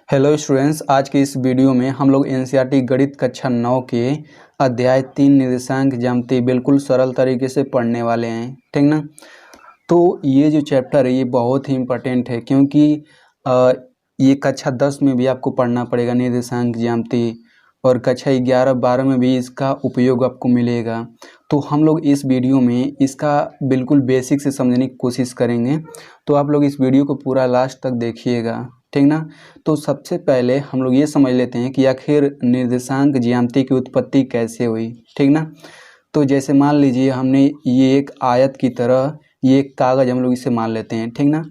Hello students, आज के इस वीडियो में हम लोग एनसीईआरटी गणित कक्षा 9 के अध्याय 3 निर्देशांक ज्यामिति बिल्कुल सरल तरीके से पढ़ने वाले हैं। ठीक ना। तो ये जो चैप्टर है ये बहुत ही इम्पोर्टेंट है क्योंकि ये कक्षा 10 में भी आपको पढ़ना पड़ेगा निर्देशांक ज्यामिति, और कक्षा 11-12 में भी इसका उपयोग आपको मिलेगा। तो हम लोग इस वीडियो में इसका बिल्कुल बेसिक से समझने की कोशिश करेंगे, तो आप लोग इस वीडियो को पूरा लास्ट तक देखिएगा। ठीक ना। तो सबसे पहले हम लोग ये समझ लेते हैं कि आखिर निर्देशांक ज्यामिति की उत्पत्ति कैसे हुई। ठीक ना। तो जैसे मान लीजिए हमने ये एक आयत की तरह ये एक कागज़ हम लोग इसे मान लेते हैं। ठीक ना।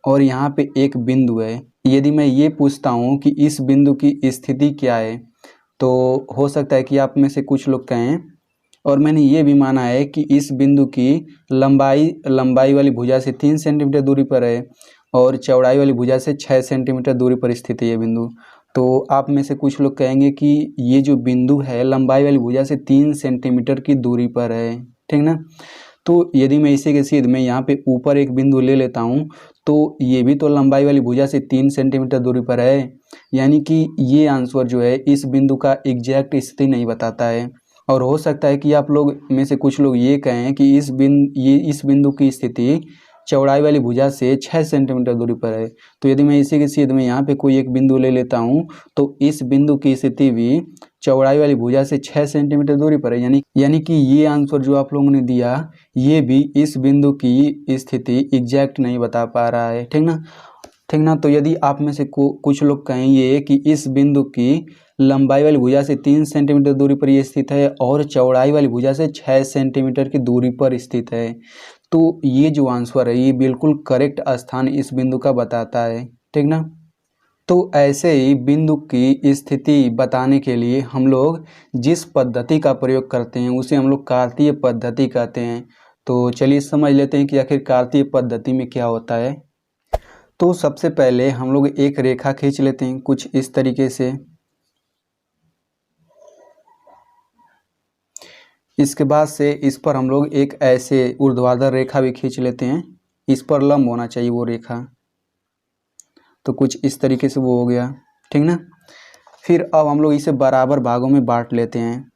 और यहाँ पे एक बिंदु है। यदि मैं ये पूछता हूँ कि इस बिंदु की स्थिति क्या है, तो हो सकता है कि आप में से कुछ लोग कहें, और मैंने ये भी माना है कि इस बिंदु की लंबाई वाली भुजा से 3 सेंटीमीटर दूरी पर है और चौड़ाई वाली भुजा से 6 सेंटीमीटर दूरी पर स्थित है ये बिंदु। तो आप में से कुछ लोग कहेंगे कि ये जो बिंदु है लंबाई वाली भुजा से 3 सेंटीमीटर की दूरी पर है। ठीक ना। तो यदि मैं इसी के सीधे में यहाँ पे ऊपर एक बिंदु ले लेता हूँ, तो ये भी तो लंबाई वाली भुजा से 3 सेंटीमीटर दूरी पर है, यानी कि ये आंसर जो है इस बिंदु का एग्जैक्ट स्थिति नहीं बताता है। और हो सकता है कि आप लोग में से कुछ लोग ये कहें कि इस बिंदु की स्थिति चौड़ाई वाली भुजा से 6 सेंटीमीटर दूरी पर है। तो यदि मैं इसी के सीधे में यहाँ पे कोई एक बिंदु ले लेता हूँ, तो इस बिंदु की स्थिति भी चौड़ाई वाली भुजा से 6 सेंटीमीटर दूरी पर है, यानी कि ये आंसर जो आप लोगों ने दिया ये भी इस बिंदु की स्थिति एग्जैक्ट नहीं बता पा रहा है। ठीक ना। ठीक ना। तो यदि आप में से कुछ लोग कहेंगे कि इस बिंदु की लंबाई वाली भुजा से 3 सेंटीमीटर दूरी पर ये स्थित है और चौड़ाई वाली भुजा से 6 सेंटीमीटर की दूरी पर स्थित है, तो ये जो आंसर है ये बिल्कुल करेक्ट स्थान इस बिंदु का बताता है। ठीक ना। तो ऐसे ही बिंदु की स्थिति बताने के लिए हम लोग जिस पद्धति का प्रयोग करते हैं उसे हम लोग कार्तीय पद्धति कहते हैं। तो चलिए समझ लेते हैं कि आखिर कार्तीय पद्धति में क्या होता है। तो सबसे पहले हम लोग एक रेखा खींच लेते हैं कुछ इस तरीके से। इसके बाद से इस पर हम लोग एक ऐसे ऊर्ध्वाधर रेखा भी खींच लेते हैं, इस पर लंब होना चाहिए वो रेखा। तो कुछ इस तरीके से वो हो गया। ठीक ना। फिर अब हम लोग इसे बराबर भागों में बांट लेते हैं।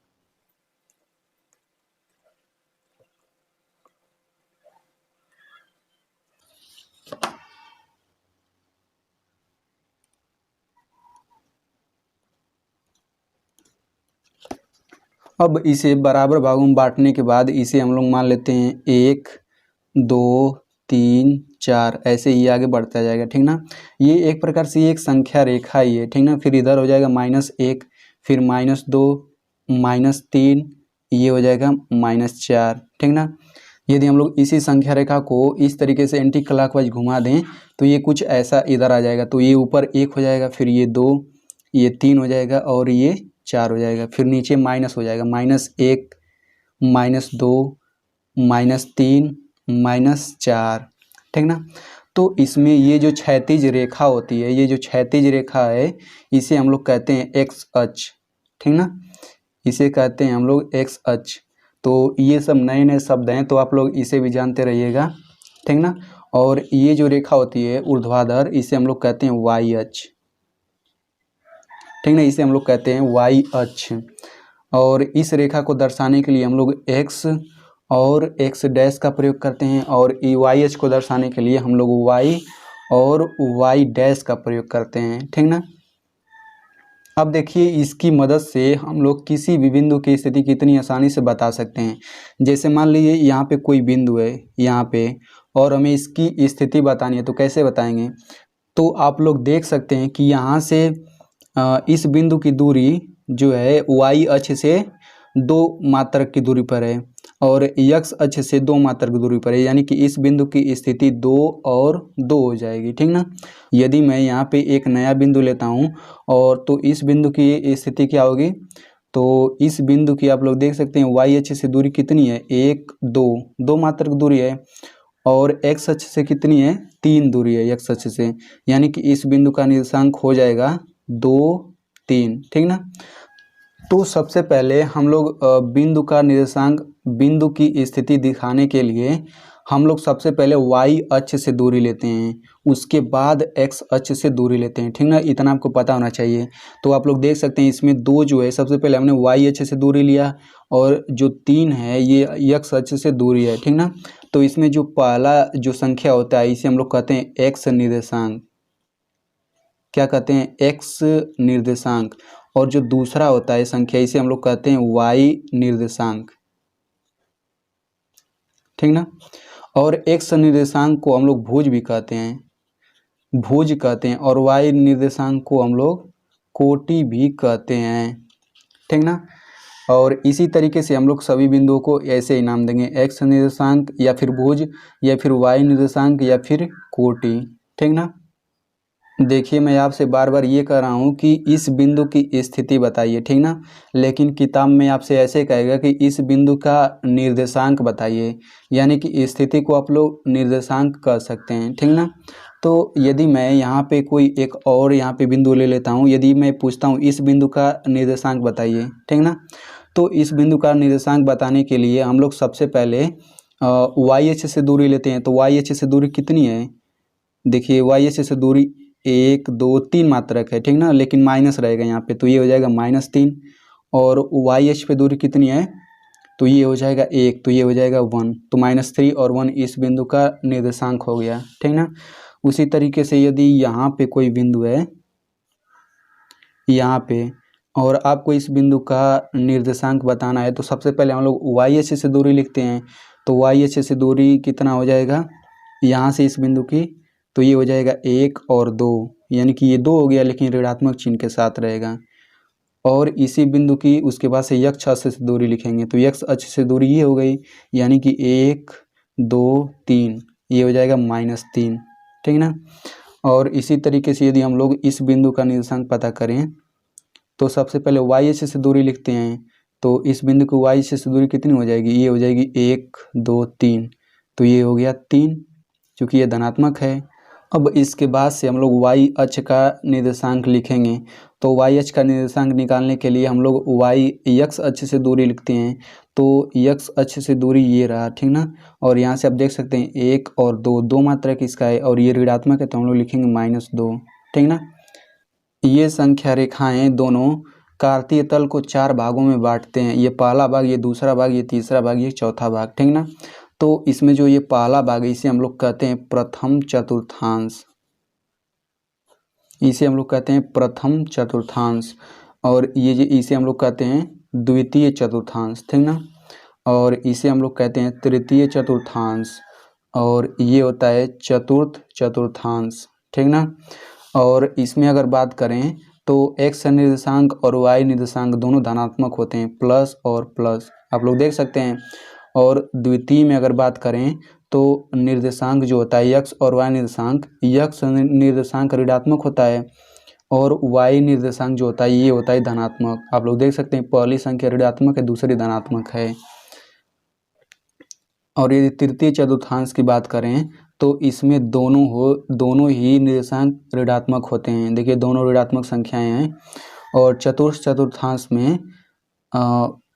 अब इसे बराबर भागों में बांटने के बाद इसे हम लोग मान लेते हैं 1 2 3 4, ऐसे ही आगे बढ़ता जाएगा। ठीक ना। ये एक प्रकार से एक संख्या रेखा ही है। ठीक ना। फिर इधर हो जाएगा -1, फिर -2, -3, ये हो जाएगा -4। ठीक ना। यदि हम लोग इसी संख्या रेखा को इस तरीके से एंटी क्लॉकवाइज घुमा दें तो ये कुछ ऐसा इधर आ जाएगा। तो ये ऊपर 1 हो जाएगा, फिर ये 2, ये 3 हो जाएगा और ये 4 हो जाएगा। फिर नीचे माइनस हो जाएगा, -1, -2, -3, -4। ठीक ना। तो इसमें ये जो क्षैतिज रेखा होती है, ये जो क्षैतिज रेखा है इसे हम लोग कहते हैं एक्स अक्ष। ठीक ना। इसे कहते हैं हम लोग एक्स अक्ष। तो ये सब नए नए शब्द हैं, तो आप लोग इसे भी जानते रहिएगा। ठीक ना। और ये जो रेखा होती है ऊर्ध्वाधर, इसे हम लोग कहते हैं वाई अक्ष। ठीक ना। इसे हम लोग कहते हैं वाई अक्ष। और इस रेखा को दर्शाने के लिए हम लोग एक्स और एक्स डैश का प्रयोग करते हैं, और वाई अक्ष को दर्शाने के लिए हम लोग वाई और वाई डैश का प्रयोग करते हैं। ठीक ना। अब देखिए इसकी मदद से हम लोग किसी भी बिंदु की स्थिति कितनी आसानी से बता सकते हैं। जैसे मान लीजिए यहाँ पे कोई बिंदु है यहाँ पे, और हमें इसकी स्थिति बतानी है, तो कैसे बताएंगे। तो आप लोग देख सकते हैं कि यहाँ से इस बिंदु की दूरी जो है वाई अक्ष से 2 मात्रक की दूरी पर है और एक्स अक्ष से 2 मात्रक की दूरी पर है, यानी कि इस बिंदु की स्थिति 2 और 2 हो जाएगी। ठीक ना। यदि मैं यहाँ पे एक नया बिंदु लेता हूँ और तो इस बिंदु की स्थिति क्या होगी, तो इस बिंदु की आप लोग देख सकते हैं वाई अक्ष से दूरी कितनी है, 1 2 मात्रक दूरी है, और एक्स अक्ष से कितनी है, 3 दूरी है एक्स अक्ष से, यानी कि इस बिंदु का निर्देशांक हो जाएगा 2 3। ठीक ना। तो सबसे पहले हम लोग बिंदु का निर्देशांक बिंदु की स्थिति दिखाने के लिए हम लोग सबसे पहले y अक्ष से दूरी लेते हैं, उसके बाद x अक्ष से दूरी लेते हैं, ठीक ना। इतना आपको पता होना चाहिए। तो आप लोग देख सकते हैं इसमें दो जो है, सबसे पहले हमने y अक्ष से दूरी लिया और जो 3 है ये x अक्ष से दूरी है, ठीक ना। तो इसमें जो पहला जो संख्या होता है इसे हम लोग कहते हैं x निर्देशांक। क्या कहते हैं? x निर्देशांक। और जो दूसरा होता है संख्या इसे हम लोग कहते हैं y निर्देशांक, ठीक ना। और x निर्देशांक को हम लोग भुज भी कहते हैं, भुज कहते हैं, और y निर्देशांक को हम लोग कोटि भी कहते हैं, ठीक ना। और इसी तरीके से हम लोग सभी बिंदुओं को ऐसे ही नाम देंगे, x निर्देशांक या फिर भुज या फिर y निर्देशांक या फिर कोटि, ठीक ना। देखिए मैं आपसे बार बार ये कह रहा हूँ कि इस बिंदु की स्थिति बताइए, ठीक ना। लेकिन किताब में आपसे ऐसे कहेगा कि इस बिंदु का निर्देशांक बताइए, यानी कि स्थिति को आप लोग निर्देशांक कह सकते हैं, ठीक ना। तो यदि मैं यहाँ पे कोई एक और यहाँ पे बिंदु ले लेता हूँ, यदि मैं पूछता हूँ इस बिंदु का निर्देशांक बताइए, ठीक ना। तो इस बिंदु का निर्देशांक बताने के लिए हम लोग सबसे पहले y अक्ष से दूरी लेते हैं। तो y अक्ष से दूरी कितनी है? देखिए y अक्ष से दूरी 1 2 3 मात्रक है, ठीक ना, लेकिन माइनस रहेगा यहाँ पे, तो ये हो जाएगा -3। और y अक्ष पे दूरी कितनी है? तो ये हो जाएगा 1, तो ये हो जाएगा 1। तो -3 और 1 इस बिंदु का निर्देशांक हो गया, ठीक ना। उसी तरीके से यदि यहाँ पे कोई बिंदु है यहाँ पे, और आपको इस बिंदु का निर्देशांक बताना है, तो सबसे पहले हम लोग y अक्ष से दूरी लिखते हैं। तो y अक्ष से दूरी कितना हो जाएगा यहाँ से इस बिंदु की? तो ये हो जाएगा 1 और 2, यानी कि ये 2 हो गया, लेकिन ऋणात्मक चिन्ह के साथ रहेगा। और इसी बिंदु की उसके बाद से x अक्ष से दूरी लिखेंगे। तो x अक्ष से दूरी ये हो गई, यानी कि 1 2 3, ये हो जाएगा -3, ठीक ना। और इसी तरीके से यदि हम लोग इस बिंदु का निर्देशांक पता करें, तो सबसे पहले y अक्ष से दूरी लिखते हैं। तो इस बिंदु की y अक्ष से दूरी कितनी हो जाएगी? ये हो जाएगी 1 2 3, तो ये हो गया 3, क्योंकि ये धनात्मक है। अब इसके बाद से हम लोग y अक्ष का निर्देशांक लिखेंगे। तो y अक्ष का निर्देशांक निकालने के लिए हम लोग x अक्ष से दूरी लिखते हैं। तो x अक्ष से दूरी ये रहा, ठीक ना। और यहाँ से आप देख सकते हैं 1 और 2, 2 मात्रक इसका है, और ये ऋणात्मक है, तो हम लोग लिखेंगे -2, ठीक ना। ये संख्या रेखाएं दोनों कार्तीय तल को 4 भागों में बांटते हैं। ये पहला भाग, ये दूसरा भाग, ये तीसरा भाग, ये चौथा भाग, ठीक ना। तो इसमें जो ये पहला भाग है इसे हम लोग कहते हैं प्रथम चतुर्थांश, इसे हम लोग कहते हैं प्रथम चतुर्थांश। और ये इसे हम लोग कहते हैं द्वितीय चतुर्थांश, ठीक ना। और इसे हम लोग कहते हैं तृतीय चतुर्थांश, और ये होता है चतुर्थ चतुर्थांश, ठीक ना। और इसमें अगर बात करें तो x निर्देशांक और y निर्देशांक दोनों धनात्मक होते हैं, प्लस और प्लस, आप लोग देख सकते हैं। और द्वितीय में अगर बात करें तो निर्देशांक जो होता है x और y निर्देशांक, x निर्देशांक ऋणात्मक होता है और y निर्देशांक जो होता है ये होता है धनात्मक। आप लोग देख सकते हैं पहली संख्या ऋणात्मक है, दूसरी धनात्मक है। और यदि तृतीय चतुर्थांश की बात करें तो इसमें दोनों ही निर्देशांक ऋणात्मक होते हैं। देखिए दोनों ऋणात्मक संख्याएं हैं। और चतुर्थ चतुर्थांश में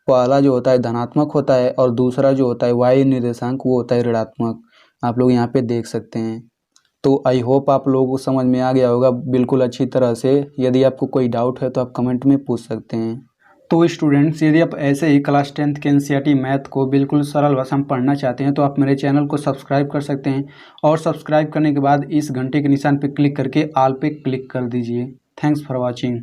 पहला जो होता है धनात्मक होता है और दूसरा जो होता है y निर्देशांक वो होता है ऋणात्मक। आप लोग यहाँ पे देख सकते हैं। तो आई होप आप लोगों को समझ में आ गया होगा बिल्कुल अच्छी तरह से। यदि आपको कोई डाउट है तो आप कमेंट में पूछ सकते हैं। तो स्टूडेंट्स, यदि आप ऐसे ही क्लास 10th के एनसीईआरटी मैथ को बिल्कुल सरल भाषा में पढ़ना चाहते हैं तो आप मेरे चैनल को सब्सक्राइब कर सकते हैं, और सब्सक्राइब करने के बाद इस घंटे के निशान पर क्लिक करके ऑल पे क्लिक कर दीजिए। Thanks for watching.